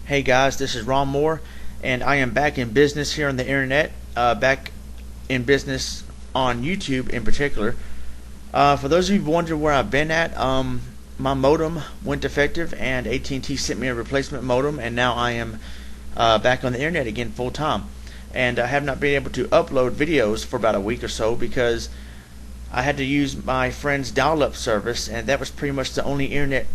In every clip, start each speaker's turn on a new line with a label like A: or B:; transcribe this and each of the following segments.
A: Hey guys, this is Ronmower, and I am back in business here on the internet. Back in business on YouTube in particular. For those of you wondering where I've been at, my modem went defective, and AT&T sent me a replacement modem, and now I am back on the internet again full time. And I have not been able to upload videos for about a week or so because I had to use my friend's dial-up service, and that was pretty much the only internet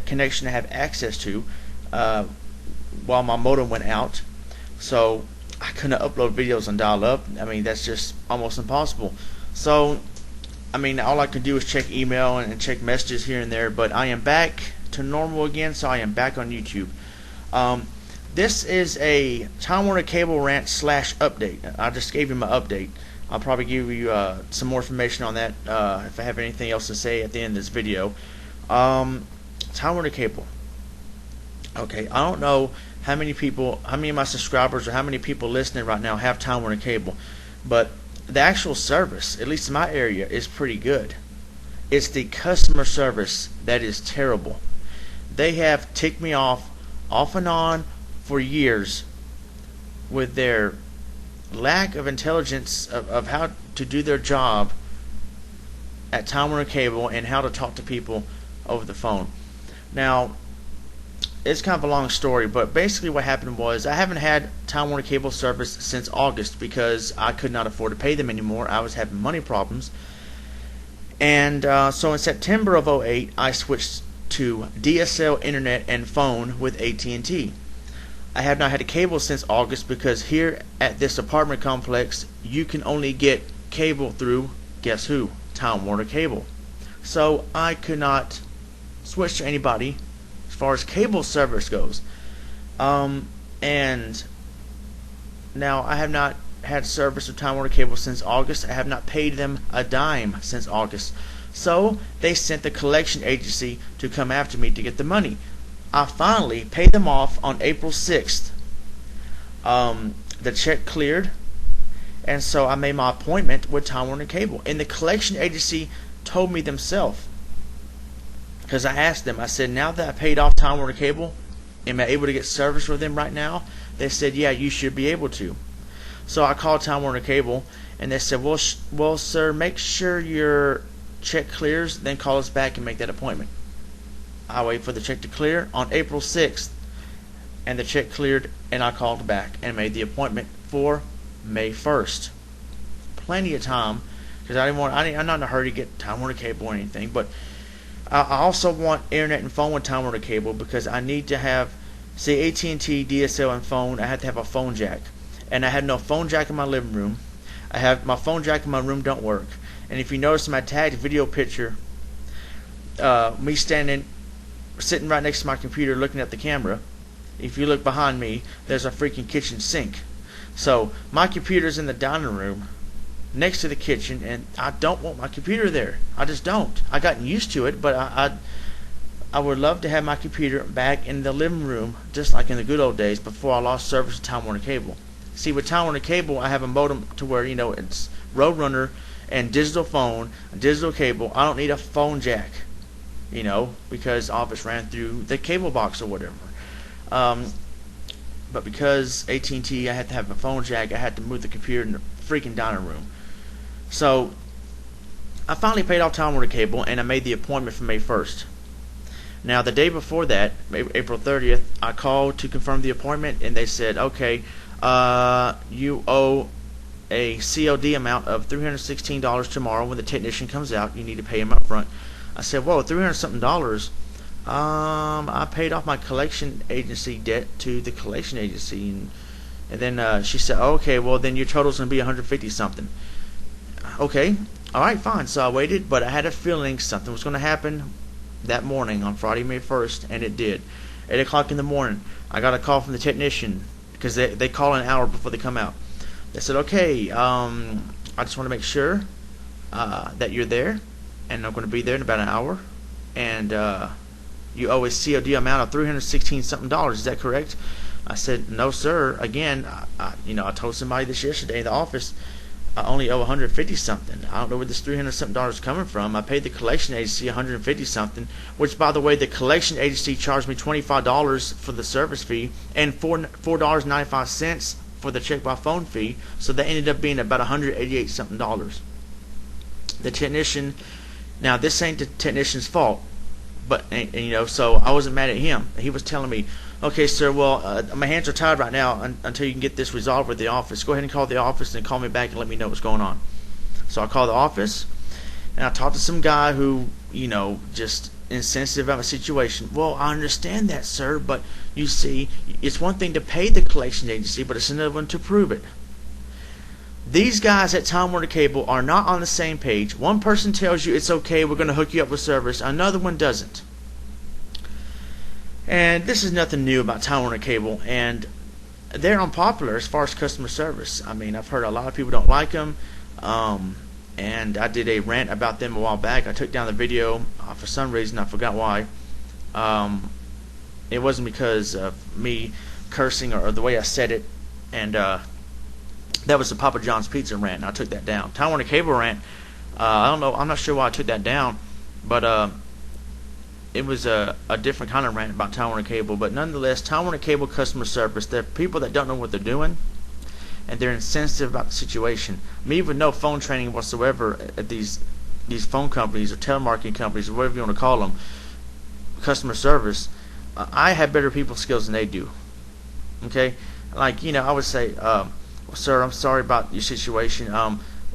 A: connection I have access to while my modem went out. So I couldn't upload videos on dial-up. I mean, that's just almost impossible. So I mean, all I could do is check email and check messages here and there. But I am back to normal again, so I am back on YouTube. This is a Time Warner Cable rant / update. I just gave you my update. I'll probably give you some more information on that if I have anything else to say at the end of this video. Time Warner Cable. Okay, I don't know how many of my subscribers or how many people listening right now have Time Warner Cable, but the actual service, at least in my area, is pretty good. It's the customer service that is terrible. They have ticked me off and on for years with their lack of intelligence of how to do their job at Time Warner Cable and how to talk to people over the phone. Now, it's kind of a long story, but basically what happened was I haven't had Time Warner Cable service since August because I could not afford to pay them anymore. I was having money problems. And so in September of 2008, I switched to DSL internet and phone with AT&T. I have not had a cable since August because here at this apartment complex, you can only get cable through, guess who? Time Warner Cable. So I could not switch to anybody as far as cable service goes. And now I have not had service with Time Warner Cable since August. I have not paid them a dime since August. So they sent the collection agency to come after me to get the money. I finally paid them off on April 6th. The check cleared, and so I made my appointment with Time Warner Cable. And the collection agency told me themselves, because I asked them, I said, now that I paid off Time Warner Cable, am I able to get service with them right now? They said, yeah, you should be able to. So I called Time Warner Cable, and they said, well, sir, make sure your check clears, then call us back and make that appointment. I waited for the check to clear on April 6th, and the check cleared, and I called back and made the appointment for May 1st. Plenty of time, because I'm not in a hurry to get Time Warner Cable or anything, but I also want internet and phone with Time Warner Cable because I need to have, see, AT&T, DSL, and phone. I have to have a phone jack, and I have no phone jack in my living room. I have my phone jack in my room don't work, and if you notice my tagged video picture, me sitting right next to my computer looking at the camera, if you look behind me, there's a freaking kitchen sink. So my computer's in the dining room next to the kitchen, and I don't want my computer there. I just don't. I gotten used to it, but I would love to have my computer back in the living room just like in the good old days before I lost service to Time Warner Cable. See, with Time Warner Cable, I have a modem to where, it's Roadrunner and digital phone, digital cable. I don't need a phone jack, because all of it's ran through the cable box or whatever. But because AT&T, I had to have a phone jack, I had to move the computer in the freaking dining room. So I finally paid off Time Warner Cable, and I made the appointment for May 1st. Now, the day before that, April 30th, I called to confirm the appointment, and they said, okay, you owe a COD amount of $316 tomorrow when the technician comes out. You need to pay him up front. I said, whoa, $300 something. I paid off my collection agency debt to the collection agency, and then she said, okay, well then your total's gonna be 150 something. Okay, all right, fine. So I waited, but I had a feeling something was gonna happen that morning on Friday, May 1st, and it did. 8 o'clock in the morning, I got a call from the technician because they call an hour before they come out. They said, okay, I just want to make sure that you're there, and I'm going to be there in about an hour, and you owe a COD amount of $316 something. Is that correct? I said, no, sir. Again, I told somebody this yesterday in the office. I only owe 150 something. I don't know where this 300 something dollars is coming from. I paid the collection agency 150 something, which, by the way, the collection agency charged me $25 for the service fee and $4.95 for the check by phone fee. So that ended up being about 188 something dollars. The technician, now this ain't the technician's fault, but so I wasn't mad at him. He was telling me, okay, sir, well, my hands are tied right now until you can get this resolved with the office. Go ahead and call the office and call me back and let me know what's going on. So I called the office, and I talked to some guy who, just insensitive about my situation. Well, I understand that, sir, but you see, it's one thing to pay the collection agency, but it's another one to prove it. These guys at Time Warner Cable are not on the same page. One person tells you it's okay, we're going to hook you up with service. Another one doesn't. And this is nothing new about Time Warner Cable, and they're unpopular as far as customer service. I mean, I've heard a lot of people don't like them, and I did a rant about them a while back. I took down the video for some reason. I forgot why. It wasn't because of me cursing or the way I said it, and that was the Papa John's Pizza rant, and I took that down. Time Warner Cable rant, I don't know, I'm not sure why I took that down, but it was a different kind of rant about Time Warner Cable. But nonetheless, Time Warner Cable customer service, they're people that don't know what they're doing, and they're insensitive about the situation. Me with no phone training whatsoever at these phone companies or telemarketing companies or whatever you want to call them, customer service, I have better people skills than they do. Okay? Like, I would say, sir, I'm sorry about your situation.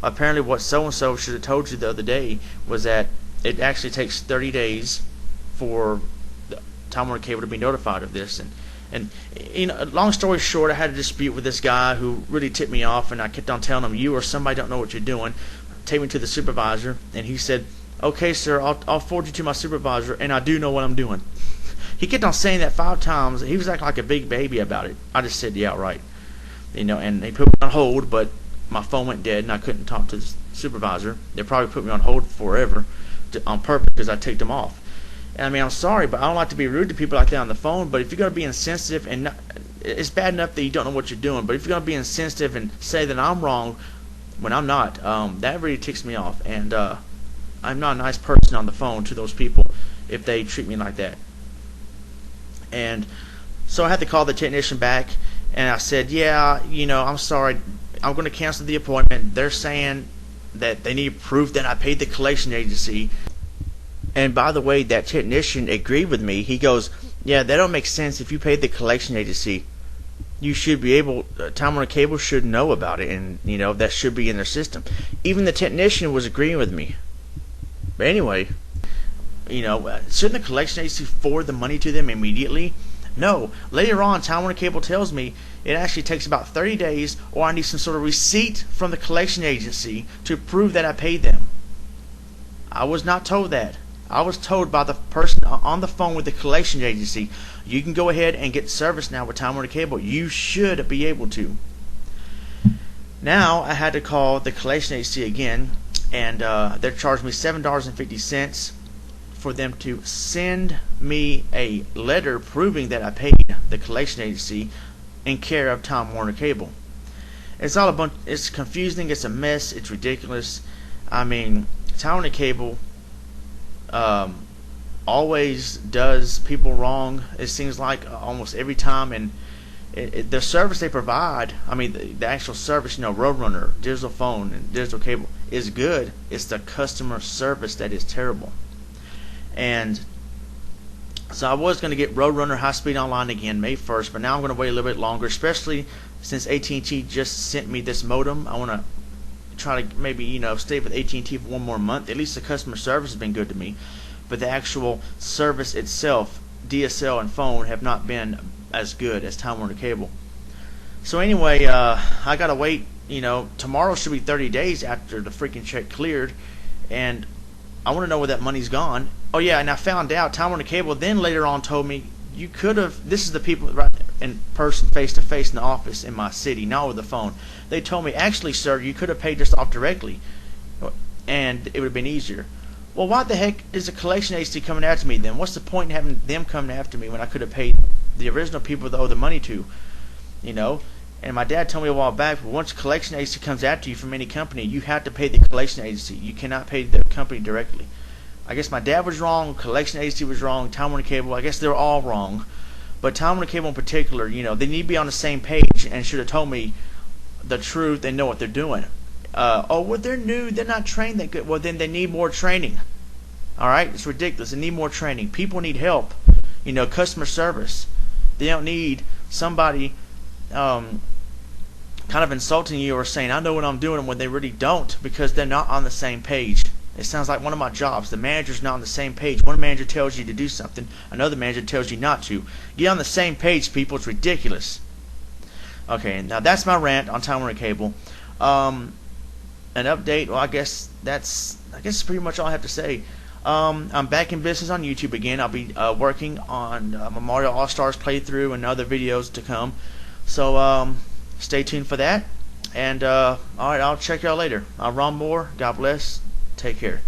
A: Apparently what so-and-so should have told you the other day was that it actually takes 30 days for Time Warner Cable to be notified of this. And long story short, I had a dispute with this guy who really tipped me off, and I kept on telling him, you or somebody don't know what you're doing. Take me to the supervisor, and he said, okay, sir, I'll forward you to my supervisor, and I do know what I'm doing. He kept on saying that 5 times. He was acting like a big baby about it. I just said, yeah, right. And they put me on hold, but my phone went dead and I couldn't talk to the supervisor. They probably put me on hold forever on purpose because I ticked them off. And I mean, I'm sorry, but I don't like to be rude to people like that on the phone, but if you're going to be insensitive, and not, it's bad enough that you don't know what you're doing, but if you're going to be insensitive and say that I'm wrong when I'm not, that really ticks me off. And I'm not a nice person on the phone to those people if they treat me like that. And so I had to call the technician back, and I said, yeah, I'm sorry, I'm going to cancel the appointment. They're saying that they need proof that I paid the collection agency. And by the way, that technician agreed with me. He goes, yeah, that don't make sense. If you paid the collection agency, you should be able, Time Warner Cable should know about it, and that should be in their system. Even the technician was agreeing with me. But anyway, shouldn't the collection agency forward the money to them immediately? No. Later on, Time Warner Cable tells me it actually takes about 30 days, or I need some sort of receipt from the collection agency to prove that I paid them. I was not told that. I was told by the person on the phone with the collection agency, you can go ahead and get service now with Time Warner Cable. You should be able to. Now I had to call the collection agency again, and they're charging me $7.50 for them to send me a letter proving that I paid the collection agency in care of Time Warner Cable. It's all a bunch. It's confusing. It's a mess. It's ridiculous. I mean, Time Warner Cable always does people wrong. It seems like almost every time, and the service they provide, I mean the actual service, Roadrunner, digital phone, and digital cable is good. It's the customer service that is terrible. And so I was going to get Roadrunner High Speed Online again May 1st, but now I'm going to wait a little bit longer, especially since AT&T just sent me this modem. I want to try to maybe stay with AT&T for one more month. At least the customer service has been good to me, but the actual service itself, DSL and phone, have not been as good as Time Warner Cable. So anyway, I gotta wait. Tomorrow should be 30 days after the freaking check cleared, and I want to know where that money's gone. Oh yeah, and I found out Time Warner Cable then later on told me you could have. This is the people right in person, face to face in the office in my city, not over the phone. They told me, actually, sir, you could have paid this off directly, and it would have been easier. Well, why the heck is the collection agency coming after me then? What's the point in having them coming after me when I could have paid the original people that owe the money to? And my dad told me a while back, once a collection agency comes after you from any company, you have to pay the collection agency. You cannot pay the company directly. I guess my dad was wrong, collection agency was wrong, Time Warner Cable, I guess they're all wrong. But Time Warner Cable in particular, they need to be on the same page and should have told me the truth. They know what they're doing. Well, they're new, they're not trained that good. Well, then they need more training. Alright, it's ridiculous. They need more training. People need help. Customer service. They don't need somebody kind of insulting you or saying, I know what I'm doing, when they really don't, because they're not on the same page. It sounds like one of my jobs. The manager's not on the same page. One manager tells you to do something, another manager tells you not to. Get on the same page, people. It's ridiculous. Okay, now that's my rant on Time Warner Cable. An update. Well, I guess that's pretty much all I have to say. I'm back in business on YouTube again. I'll be working on my Mario All Stars playthrough and other videos to come. So stay tuned for that. And alright, I'll check y'all later. Ronmower. God bless. Take care.